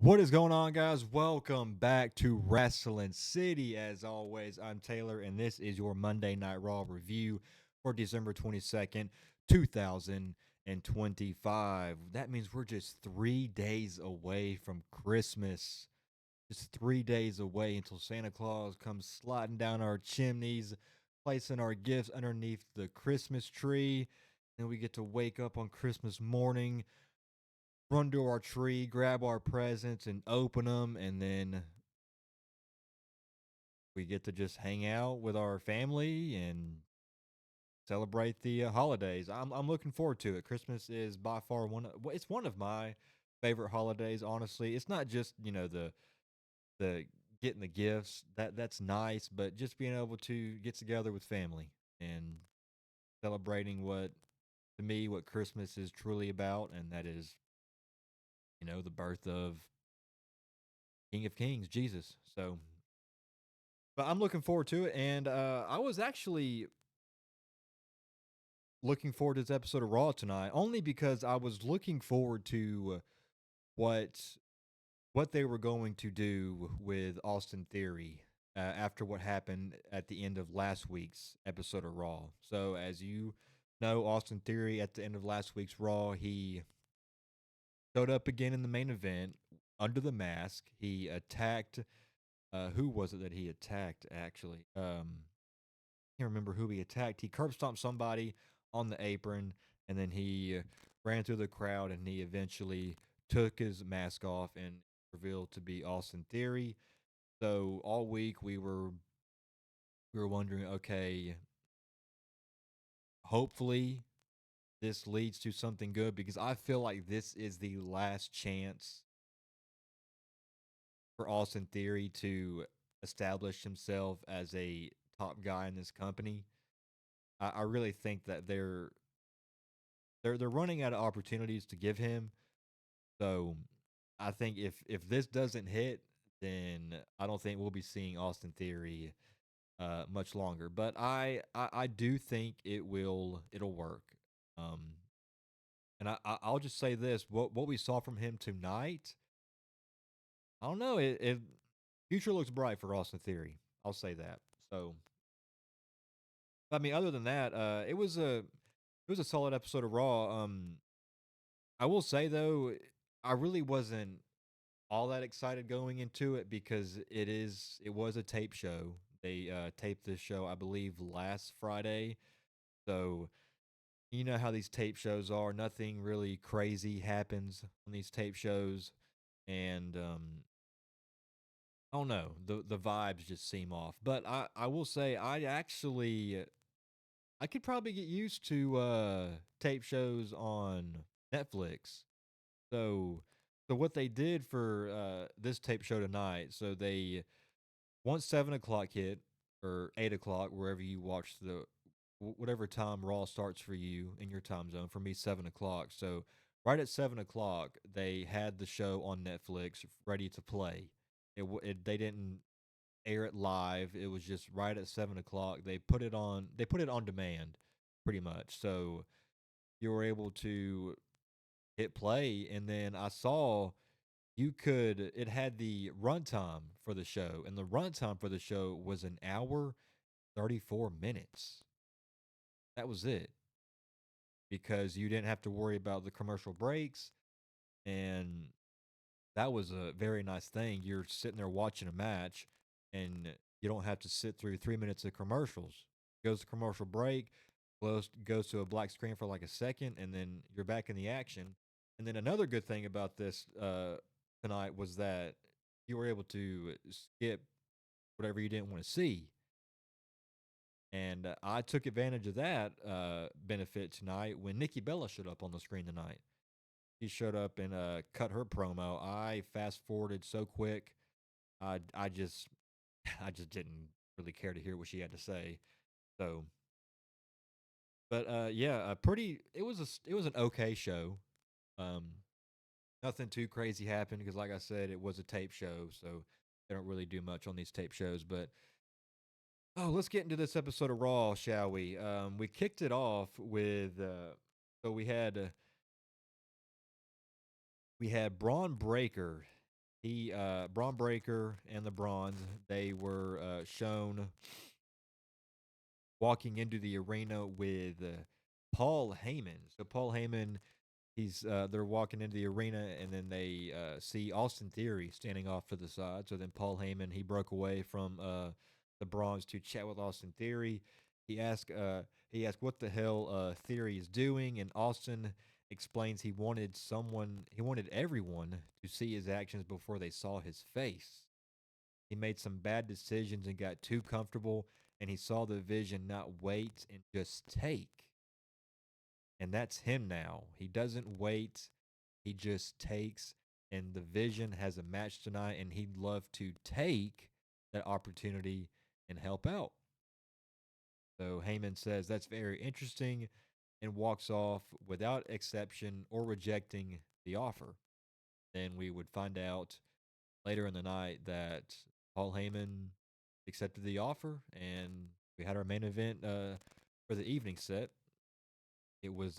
What is going on, guys? Welcome back to Wrestling City. As always, I'm Taylor, and this is your Monday Night Raw review for December 22nd, 2025. That means we're just 3 days away from Christmas. Just 3 days away until Santa Claus comes sliding down our chimneys, placing our gifts underneath the Christmas tree. And we get to wake up on Christmas morning, run to our tree, grab our presents, and open them, and then we get to just hang out with our family and celebrate the holidays. I'm looking forward to it. Christmas is by far it's one of my favorite holidays. Honestly, it's not just the getting the gifts that's nice, but just being able to get together with family and celebrating what Christmas is truly about, and that is the birth of King of Kings, Jesus. So but I'm looking forward to it, and I was actually looking forward to this episode of Raw tonight, only because I was looking forward to what what they were going to do with Austin Theory after what happened at the end of last week's episode of Raw. So, as you know, Austin Theory at the end of last week's Raw, he showed up again in the main event under the mask. He attacked. Who was it that he attacked? Actually, can't remember who he attacked. He curb stomped somebody on the apron, and then he ran through the crowd, and he eventually took his mask off and revealed to be Austin Theory. So all week we were wondering, okay, hopefully this leads to something good because I feel like this is the last chance for Austin Theory to establish himself as a top guy in this company. I really think that they're running out of opportunities to give him. So I think if this doesn't hit, then I don't think we'll be seeing Austin Theory much longer. But I do think it'll work. Um, and I'll just say this: what we saw from him tonight, I don't know. It future looks bright for Austin Theory. I'll say that. So I mean, other than that, it was a solid episode of Raw. I will say though, I really wasn't all that excited going into it because it was a tape show. They taped this show, I believe, last Friday. So you know how these tape shows are. Nothing really crazy happens on these tape shows, and I don't know. The vibes just seem off. But I will say I could probably get used to tape shows on Netflix. So so what they did for this tape show tonight, so they once 7 o'clock hit or 8 o'clock, wherever you watch whatever time Raw starts for you in your time zone. For me, 7 o'clock. So right at 7 o'clock, they had the show on Netflix ready to play. They didn't air it live. It was just right at 7 o'clock. They put it on. They put it on demand, pretty much. So you were able to hit play, and then I saw it had the runtime for the show, and the runtime for the show was an hour 34 minutes. That was it, because you didn't have to worry about the commercial breaks, and that was a very nice thing. You're sitting there watching a match, and you don't have to sit through 3 minutes of commercials. Goes to commercial break, goes to a black screen for like a second, and then you're back in the action. And then another good thing about this tonight was that you were able to skip whatever you didn't want to see. And I took advantage of that benefit tonight when Nikki Bella showed up on the screen tonight. She showed up and cut her promo. I fast forwarded so quick. I just I just didn't really care to hear what she had to say. So, but yeah, pretty. It was an okay show. Um, Nothing too crazy happened because, like I said, it was a tape show, so they don't really do much on these tape shows. But oh, let's get into this episode of Raw, shall we? We kicked it off with so we had Braun Breaker. Braun Breaker and the Bronze, they were shown walking into the arena with Paul Heyman. So Paul Heyman, they're walking into the arena, and then they see Austin Theory standing off to the side. So then Paul Heyman, he broke away from the Bronze to chat with Austin Theory. He asked what the hell Theory is doing, and Austin explains he wanted everyone to see his actions before they saw his face. He made some bad decisions and got too comfortable, and he saw the vision not wait and just take. And that's him now. He doesn't wait, he just takes. And the Vision has a match tonight, and he'd love to take that opportunity and help out. So Heyman says that's very interesting and walks off without exception or rejecting the offer. Then we would find out later in the night that Paul Heyman accepted the offer, and we had our main event for the evening set. It was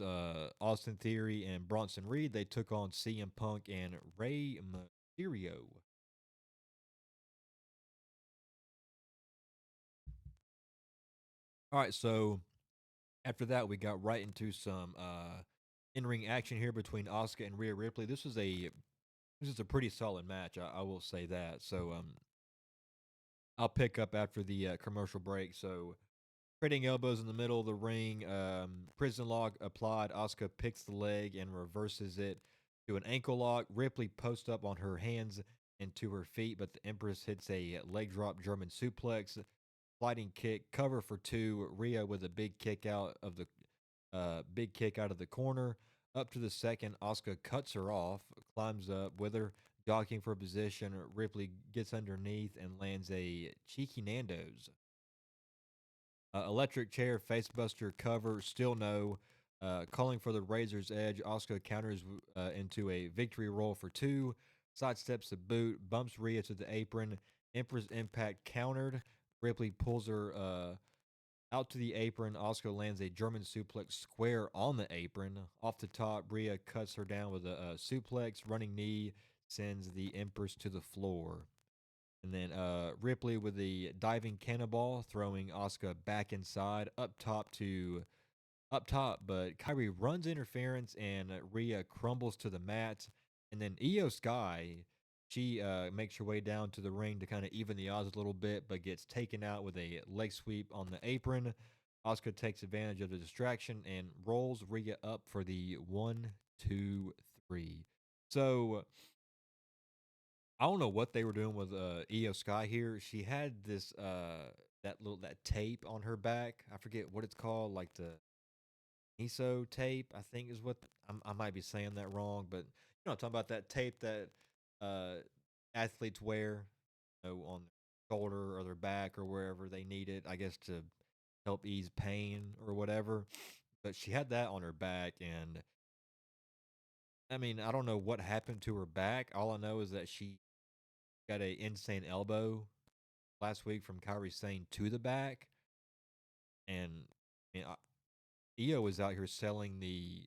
Austin Theory and Bronson Reed. They took on CM Punk and Rey Mysterio. All right, so after that, we got right into some in-ring action here between Asuka and Rhea Ripley. This is a pretty solid match, I will say that. So I'll pick up after the commercial break. So trading elbows in the middle of the ring. Prison lock applied. Asuka picks the leg and reverses it to an ankle lock. Ripley posts up on her hands and to her feet, but the Empress hits a leg drop German suplex. Sliding kick, cover for two. Rhea with a big kick out of the corner. Up to the second, Asuka cuts her off, climbs up with her, jockeying for position. Ripley gets underneath and lands a cheeky Nando's. Electric chair, facebuster cover, still no. Calling for the Razor's Edge, Asuka counters into a victory roll for two. Sidesteps the boot, bumps Rhea to the apron. Emperor's Impact countered. Ripley pulls her out to the apron. Asuka lands a German suplex square on the apron. Off the top, Rhea cuts her down with a suplex. Running knee sends the Empress to the floor. And then Ripley with the diving cannonball, throwing Asuka back inside, up top. But Kyrie runs interference, and Rhea crumbles to the mat. And then Io Sky, she makes her way down to the ring to kind of even the odds a little bit, but gets taken out with a leg sweep on the apron. Asuka takes advantage of the distraction and rolls Rhea up for the 1, 2, 3. So I don't know what they were doing with Io Sky here. She had this that tape on her back. I forget what it's called, like the miso tape. I think is what I might be saying that wrong, but I'm talking about that tape that uh, athletes wear, on their shoulder or their back or wherever they need it. I guess to help ease pain or whatever. But she had that on her back, and I mean, I don't know what happened to her back. All I know is that she got a insane elbow last week from Kyrie Sane to the back, and I mean, Io was out here selling the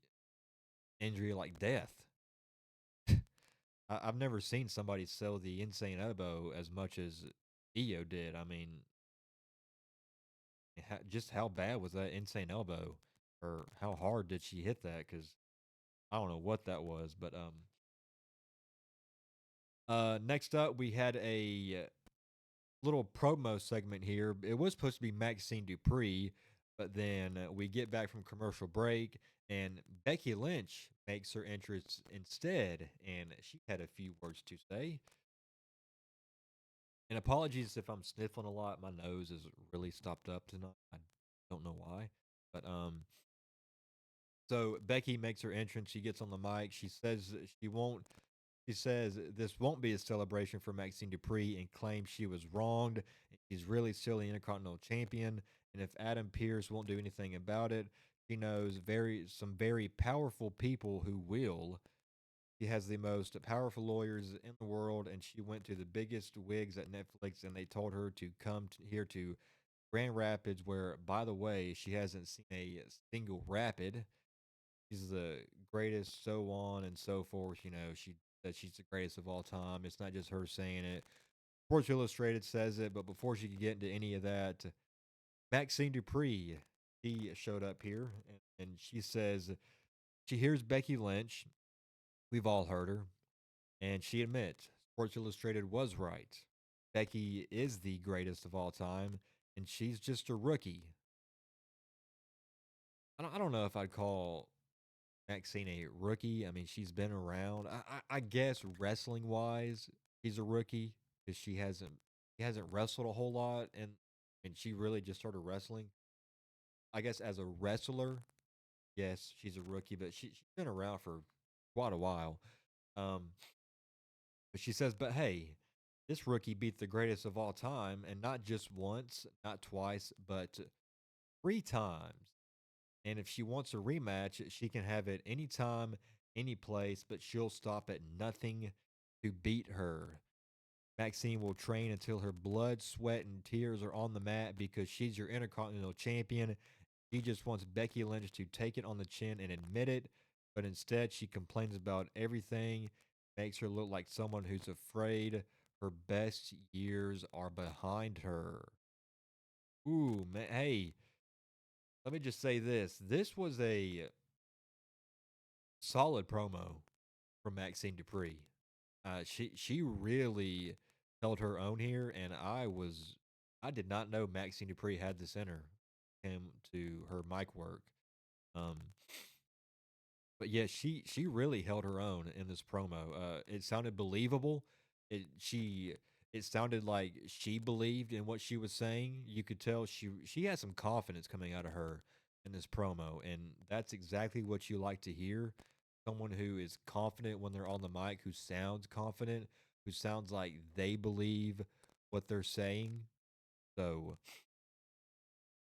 injury like death. I've never seen somebody sell the insane elbow as much as Io did. I mean, just how bad was that insane elbow, or how hard did she hit that? Because I don't know what that was, but next up we had a little promo segment here. It was supposed to be Maxxine Dupri, but then we get back from commercial break, and Becky Lynch makes her entrance instead, and she had a few words to say. And apologies if I'm sniffling a lot. My nose is really stopped up tonight. I don't know why, but So Becky makes her entrance. She gets on the mic. She says she won't. She says this won't be a celebration for Maxine Dupri and claims she was wronged. She's really still the Intercontinental Champion, and if Adam Pearce won't do anything about it, she knows some very powerful people who will. She has the most powerful lawyers in the world, and she went to the biggest wigs at Netflix, and they told her to come here to Grand Rapids, where, by the way, she hasn't seen a single rapid. She's the greatest, so on and so forth. She that she's the greatest of all time. It's not just her saying it. Sports Illustrated says it, but before she could get into any of that, Maxxine Dupri, she showed up here and she says she hears Becky Lynch. We've all heard her, and she admits Sports Illustrated was right. Becky is the greatest of all time, and she's just a rookie. I don't know if I'd call Maxine a rookie. I mean, she's been around. I guess wrestling wise, she's a rookie because she hasn't wrestled a whole lot, and she really just started wrestling. I guess as a wrestler, yes, she's a rookie, but she's been around for quite a while. Um, but she says, but hey, this rookie beat the greatest of all time, and not just once, not twice, but three times. And if she wants a rematch, she can have it anytime, any place, but she'll stop at nothing to beat her. Maxine will train until her blood, sweat, and tears are on the mat because she's your Intercontinental Champion. She just wants Becky Lynch to take it on the chin and admit it, but instead she complains about everything, makes her look like someone who's afraid her best years are behind her. Ooh, man, hey, let me just say this. This was a solid promo from Maxine Dupri. She really held her own here, and I did not know Maxine Dupri had this in her. Him to her mic work. Um, but yeah, she really held her own in this promo. It sounded believable. It sounded like she believed in what she was saying. You could tell she had some confidence coming out of her in this promo, and that's exactly what you like to hear. Someone who is confident when they're on the mic, who sounds confident, who sounds like they believe what they're saying. So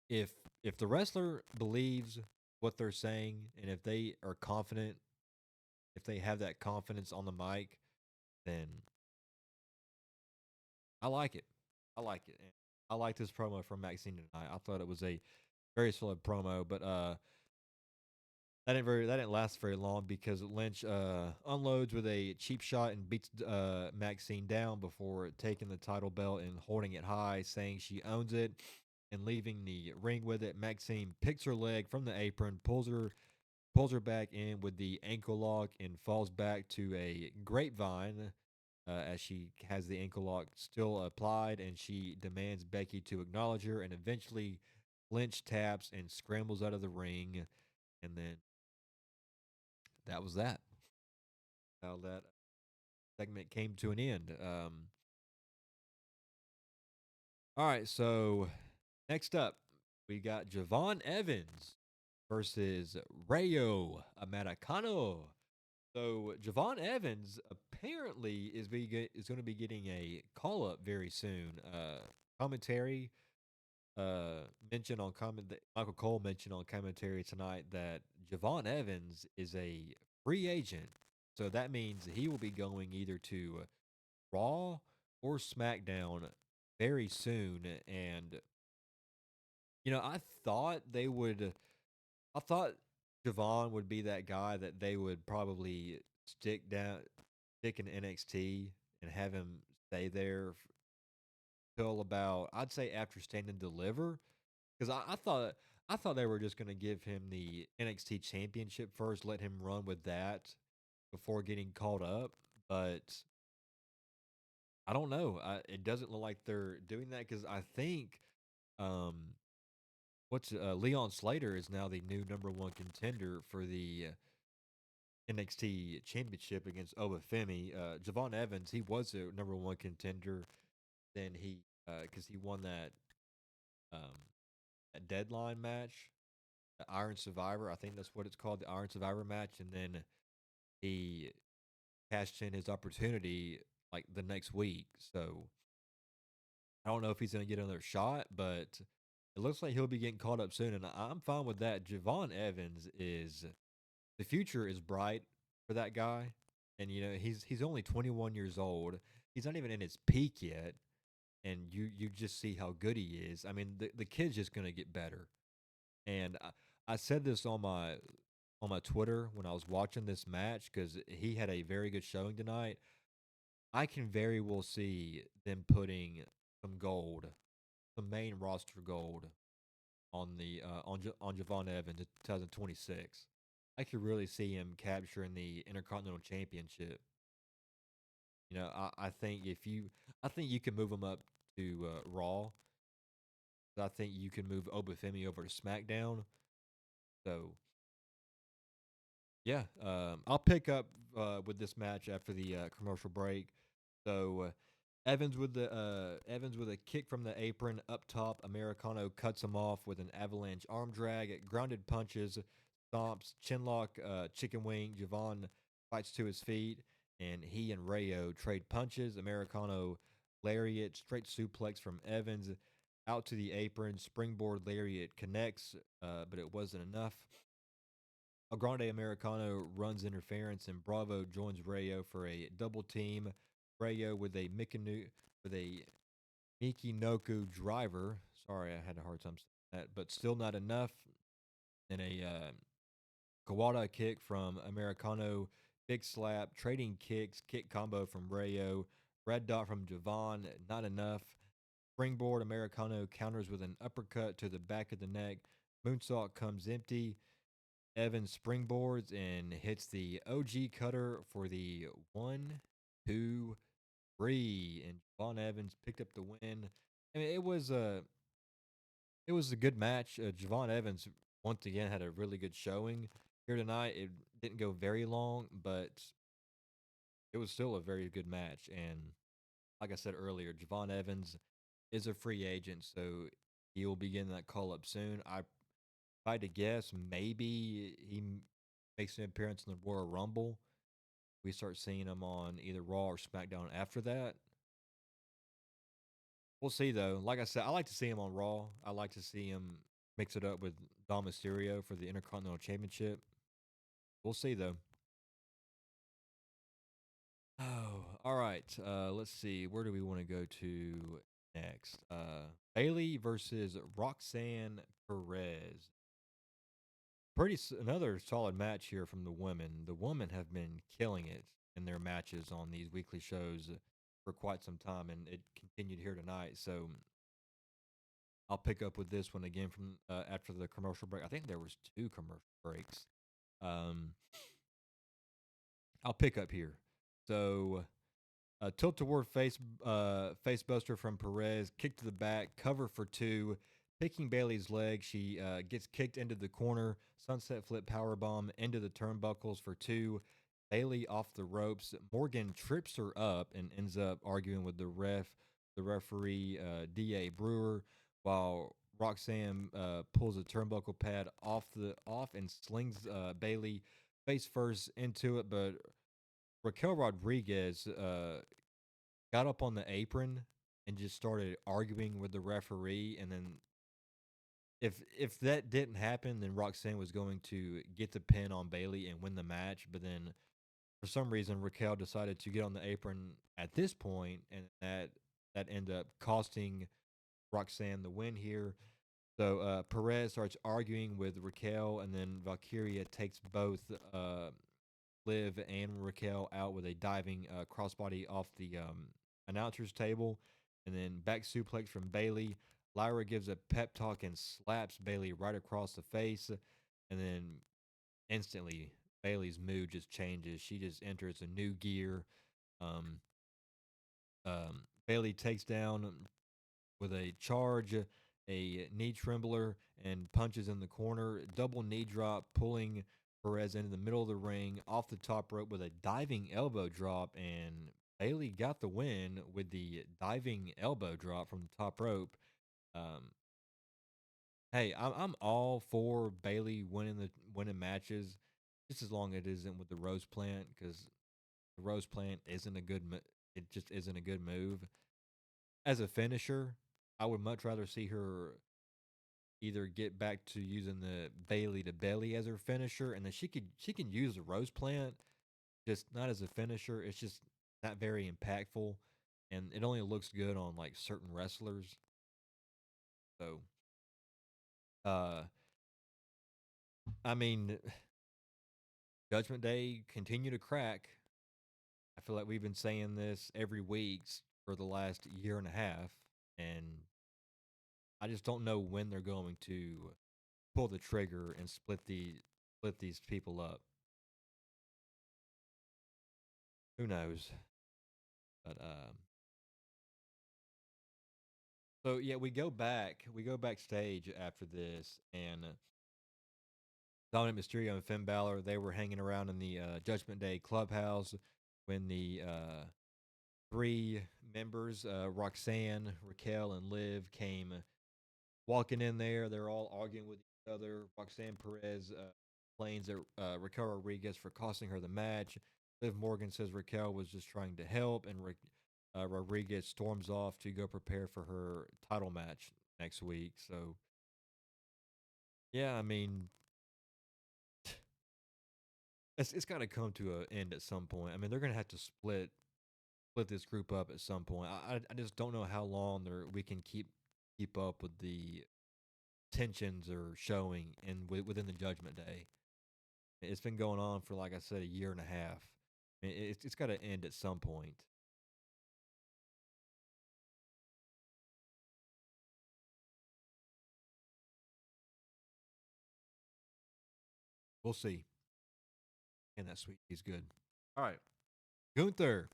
if if the wrestler believes what they're saying, and if they are confident, if they have that confidence on the mic, then I like it. I like it. And I like this promo from Maxine tonight. I thought it was a very solid promo, but that didn't last very long because Lynch unloads with a cheap shot and beats Maxine down before taking the title belt and holding it high, saying she owns it and leaving the ring with it. Maxine picks her leg from the apron, pulls her back in with the ankle lock, and falls back to a grapevine as she has the ankle lock still applied, and she demands Becky to acknowledge her, and eventually Lynch taps and scrambles out of the ring, and then that was that. How that segment came to an end. All right, so next up, we got Javon Evans versus Rayo Americano. So Javon Evans apparently is going to be getting a call up very soon. Commentary mentioned on comment that Michael Cole mentioned on commentary tonight that Javon Evans is a free agent. So that means he will be going either to Raw or SmackDown very soon. And I thought Javon would be that guy that they would probably stick in NXT and have him stay there till about, I'd say, after Stand and Deliver, because I thought they were just going to give him the NXT Championship first, let him run with that before getting called up, but I don't know. It doesn't look like they're doing that because I think um, what's Leon Slater is now the new number one contender for the NXT Championship against Obafemi. Javon Evans, he was a number one contender. Then because he won um, that deadline match, the Iron Survivor. I think that's what it's called, the Iron Survivor match. And then he cashed in his opportunity like the next week. So I don't know if he's going to get another shot, but it looks like he'll be getting caught up soon. And I'm fine with that. Javon Evans is the future is bright for that guy. And he's only 21 years old. He's not even in his peak yet, and you just see how good he is. I mean, the kid's just gonna get better. And I said this on my on my Twitter when I was watching this match because he had a very good showing tonight. I can very well see them putting some gold, some main roster gold on the on Javon Evans in 2026. I could really see him capturing the Intercontinental Championship. I think I think you can move him up to Raw. I think you can move Obafemi over to SmackDown. So yeah, I'll pick up with this match after the commercial break. So Evans with a kick from the apron up top. Americano cuts him off with an avalanche arm drag, grounded punches, stomps, chinlock, chicken wing. Javon fights to his feet, and he and Rayo trade punches. Americano lariat, straight suplex from Evans out to the apron. Springboard lariat connects, but it wasn't enough. A Grande Americano runs interference, and Bravo joins Rayo for a double team. Rayo with a Mikinoku driver. Sorry, I had a hard time saying that, but still not enough. And a Kawada kick from Americano, big slap, trading kicks, kick combo from Rayo, red dot from Javon, not enough. Springboard Americano counters with an uppercut to the back of the neck. Moonsault comes empty. Evans springboards and hits the OG cutter for the 1, 2, 3, and Vaughn Evans picked up the win. I mean, it was a good match. Javon Evans once again had a really good showing here tonight. It didn't go very long, but it was still a very good match. And like I said earlier, Javon Evans is a free agent, so he will be getting that call up soon. If I had to guess, maybe makes an appearance in the Royal Rumble. We start seeing him on either Raw or SmackDown after that. We'll see though. Like I said, I like to see him on Raw. I like to see him mix it up with Dom Mysterio for the Intercontinental Championship. We'll see though. Oh, all right. Let's see. Where do we want to go to next? Bailey versus Roxanne Perez. Another solid match here from the women. The women have been killing it in their matches on these weekly shows for quite some time, and it continued here tonight. So I'll pick up with this one again from after the commercial break. I think there was two commercial breaks. Um, I'll pick up here. So tilt toward face buster from Perez, kick to the back, cover for two, picking Bailey's leg. She gets kicked into the corner, sunset flip power bomb into the turnbuckles for two. Bailey off the ropes. Morgan trips her up and ends up arguing with the referee Da Brewer, while Roxanne pulls a turnbuckle pad off and slings Bailey face first into it, but Raquel Rodriguez got up on the apron and just started arguing with the referee. And then if that didn't happen, then Roxanne was going to get the pin on Bailey and win the match. But then for some reason, Raquel decided to get on the apron at this point, and that ended up costing Roxanne the win here. So Perez starts arguing with Raquel, and then Valkyria takes both Liv and Raquel out with a diving crossbody off the announcer's table, and then back suplex from Bailey. Lyra gives a pep talk and slaps Bailey right across the face, and then instantly Bailey's mood just changes. She just enters a new gear. Um, Bailey takes down with a charge, a knee trembler, and punches in the corner. Double knee drop, pulling Perez into the middle of the ring off the top rope with a diving elbow drop. And Bailey got the win with the diving elbow drop from the top rope. Um, hey, I'm all for Bailey winning matches, just as long as it isn't with the Rose Plant, because the Rose Plant isn't a good. It just isn't a good move as a finisher. I would much rather see her either get back to using the Bailey to belly as her finisher, and then she can use the Rose Plant, just not as a finisher. It's just not very impactful, and it only looks good on like certain wrestlers. So, uh, I mean, Judgment Day continue to crack. I feel like we've been saying this every week for the last year and a half, and I just don't know when they're going to pull the trigger and split these people up. Who knows? But so yeah, we go backstage after this, and Dominic Mysterio and Finn Balor, they were hanging around in the Judgment Day clubhouse when the three members, Roxanne, Raquel, and Liv, came walking in there. They're all arguing with each other. Roxanne Perez complains at Raquel Rodriguez for costing her the match. Liv Morgan says Raquel was just trying to help, and Rodriguez storms off to go prepare for her title match next week. So, yeah, I mean, it's got to come to an end at some point. I mean, they're going to have to split this group up at some point. I just don't know how long we can keep up with the tensions are showing within the Judgment Day. It's been going on for, like I said, a year and a half. I mean, it's got to end at some point. We'll see. And that sweet, he's good. All right, Gunther.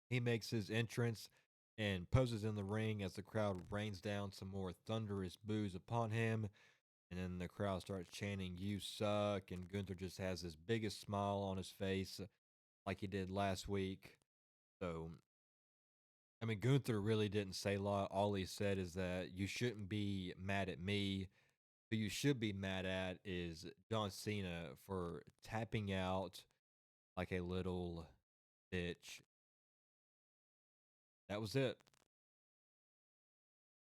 He makes his entrance and poses in the ring as the crowd rains down some more thunderous boos upon him. And then the crowd starts chanting, "You suck." And Gunther just has his biggest smile on his face, like he did last week. So, I mean, Gunther really didn't say a lot. All he said is that you shouldn't be mad at me. Who you should be mad at is John Cena for tapping out like a little bitch. That was it.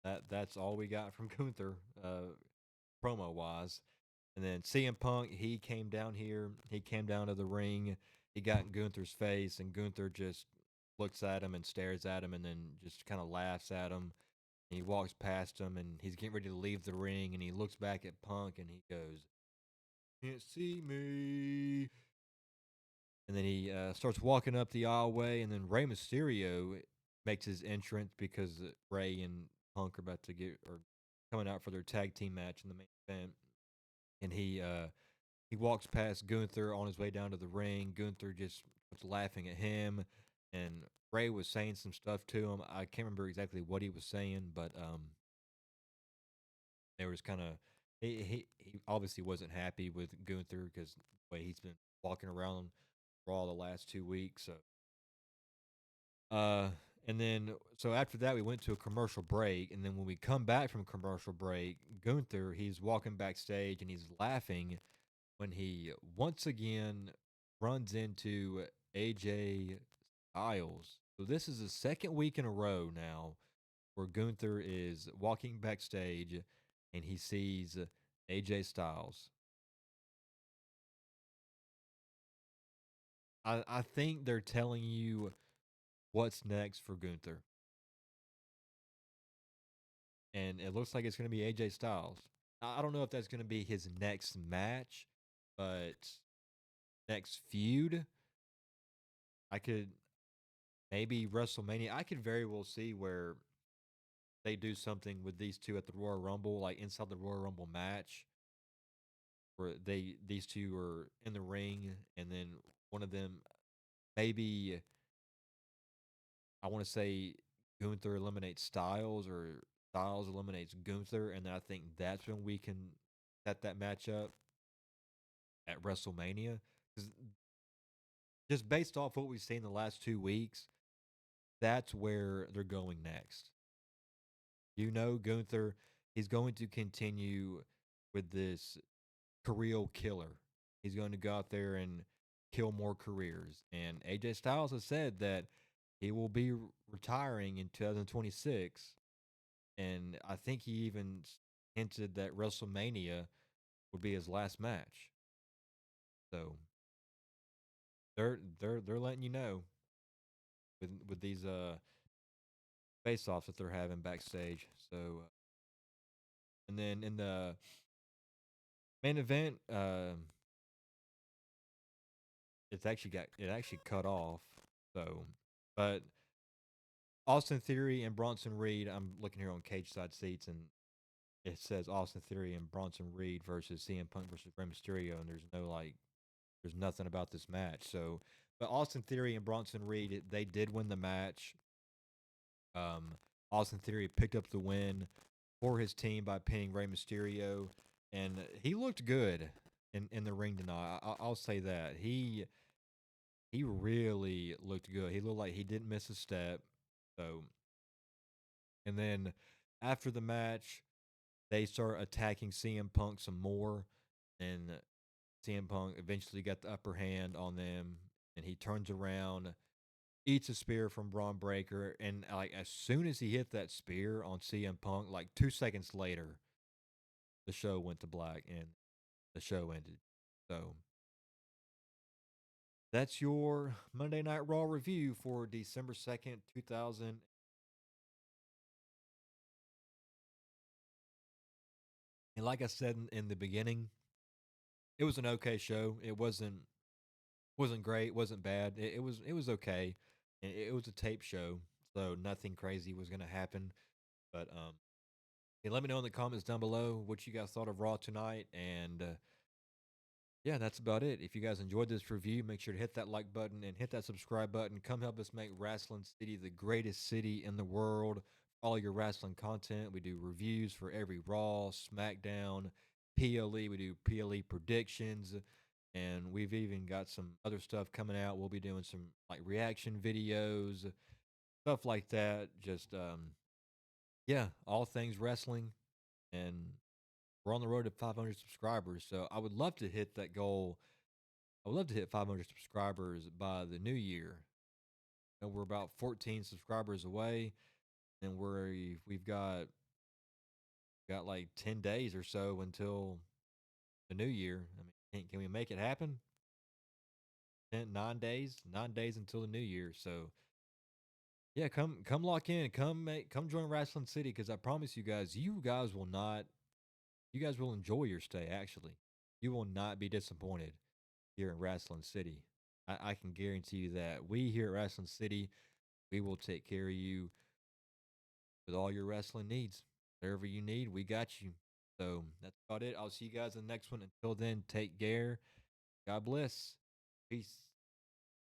That's all we got from Gunther, promo wise. And then CM Punk, he came down here. He came down to the ring. He got in Gunther's face, and Gunther just looks at him and stares at him, and then just kind of laughs at him. And he walks past him, and he's getting ready to leave the ring, and he looks back at Punk, and he goes, "Can't see me." And then he starts walking up the aisleway, and then Rey Mysterio makes his entrance because Rey and Punk are about to get or coming out for their tag team match in the main event, and he walks past Gunther on his way down to the ring. Gunther just was laughing at him, and Rey was saying some stuff to him. I can't remember exactly what he was saying, but there was kind of he obviously wasn't happy with Gunther because the way he's been walking around Raw the last 2 weeks. So, uh, and then so after that we went to a commercial break, and then when we come back from commercial break, Gunther, he's walking backstage and he's laughing when he once again runs into AJ Styles. So this is the second week in a row now where Gunther is walking backstage and he sees AJ Styles. I think they're telling you what's next for Gunther. And it looks like it's going to be AJ Styles. I don't know if that's going to be his next match, but next feud, I could maybe WrestleMania. I could very well see where they do something with these two at the Royal Rumble, like inside the Royal Rumble match, where these two are in the ring, and then one of them maybe I want to say Gunther eliminates Styles or Styles eliminates Gunther, and then I think that's when we can set that match up at WrestleMania. Because just based off what we've seen the last 2 weeks, that's where they're going next. Gunther, he's going to continue with this career killer. He's going to go out there and kill more careers. And AJ Styles has said that he will be retiring in 2026. And I think he even hinted that WrestleMania would be his last match. So they're letting you know with these face offs that they're having backstage. So and then in the main event, it actually cut off. So, but Austin Theory and Bronson Reed. I'm looking here on Cage Side Seats, and it says Austin Theory and Bronson Reed versus CM Punk versus Rey Mysterio, and there's nothing about this match. So, but Austin Theory and Bronson Reed, they did win the match. Um, Austin Theory picked up the win for his team by pinning Rey Mysterio, and he looked good in the ring tonight. I'll say that he really looked good. He looked like he didn't miss a step. So, and then after the match, they start attacking CM Punk some more, and CM Punk eventually got the upper hand on them, and he turns around, eats a spear from Braun Breaker, and like as soon as he hit that spear on CM Punk, like 2 seconds later, the show went to black and the show ended. So that's your Monday Night Raw review for December 2nd, 2000. And like I said in the beginning, it was an okay show. It wasn't great, wasn't bad. It was okay. It was a tape show, so nothing crazy was gonna happen. But hey, let me know in the comments down below what you guys thought of Raw tonight, and yeah, that's about it. If you guys enjoyed this review, make sure to hit that like button and hit that subscribe button. Come help us make Wrestling City the greatest city in the world. All your wrestling content. We do reviews for every Raw, SmackDown, PLE. We do PLE predictions. And we've even got some other stuff coming out. We'll be doing some like reaction videos, stuff like that. Just yeah, all things wrestling. And we're on the road to 500 subscribers. So I would love to hit that goal. I would love to hit 500 subscribers by the new year. And we're about 14 subscribers away, and we've got like 10 days or so until the new year. I mean, can we make it happen? 9 days, 9 days until the new year. So yeah, come lock in, come join Wrestling City, because I promise you guys will not, you guys will enjoy your stay. Actually, you will not be disappointed here in Wrestling City. I can guarantee you that we here at Wrestling City, we will take care of you with all your wrestling needs. Whatever you need, we got you. So that's about it. I'll see you guys in the next one. Until then, take care. God bless. Peace.